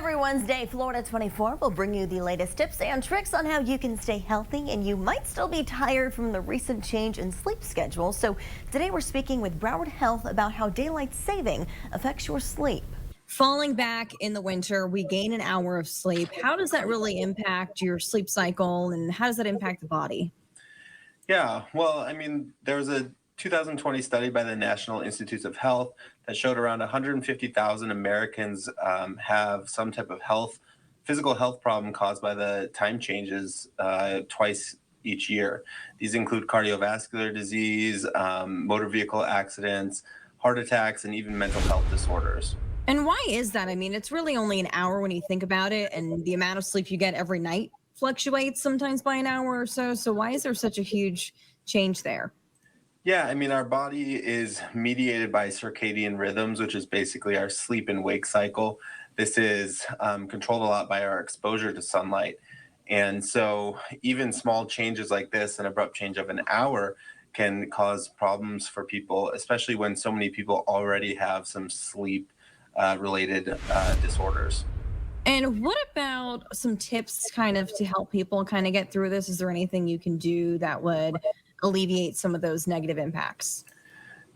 Every Wednesday, Florida 24 will bring you the latest tips and tricks on how you can stay healthy, and you might still be tired from the recent change in sleep schedule. So today we're speaking with Broward Health about how daylight saving affects your sleep. Falling back in the winter, we gain an hour of sleep. How does that really impact your sleep cycle, and how does that impact the body? Yeah, well, there was a 2020 study by the National Institutes of Health that showed around 150,000 Americans have some type of physical health problem caused by the time changes twice each year. These include cardiovascular disease, motor vehicle accidents, heart attacks, and even mental health disorders. And why is that? I mean, it's really only an hour when you think about it, and the amount of sleep you get every night fluctuates sometimes by an hour or so. So why is there such a huge change there? Yeah, our body is mediated by circadian rhythms, which is basically our sleep and wake cycle. This is controlled a lot by our exposure to sunlight. And so, even small changes like this, an abrupt change of an hour, can cause problems for people, especially when so many people already have some sleep related disorders. And what about some tips kind of to help people kind of get through this? Is there anything you can do that would alleviate some of those negative impacts?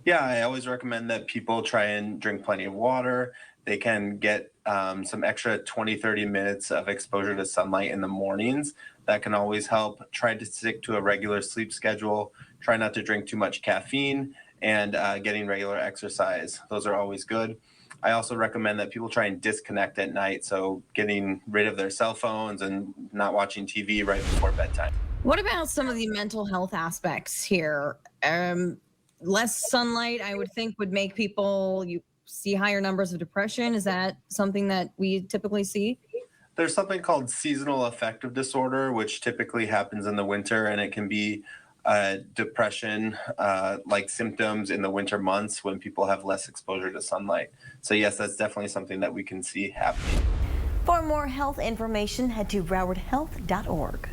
Yeah, I always recommend that people try and drink plenty of water. They can get some extra 20, 30 minutes of exposure to sunlight in the mornings. That can always help. Try to stick to a regular sleep schedule. Try not to drink too much caffeine and getting regular exercise. Those are always good. I also recommend that people try and disconnect at night. So getting rid of their cell phones and not watching TV right before bedtime. What about some of the mental health aspects here? Less sunlight, I would think, would make people you see higher numbers of depression. Is that something that we typically see? There's something called seasonal affective disorder, which typically happens in the winter, and it can be depression like symptoms in the winter months when people have less exposure to sunlight. So, yes, that's definitely something that we can see happening. For more health information, head to browardhealth.org.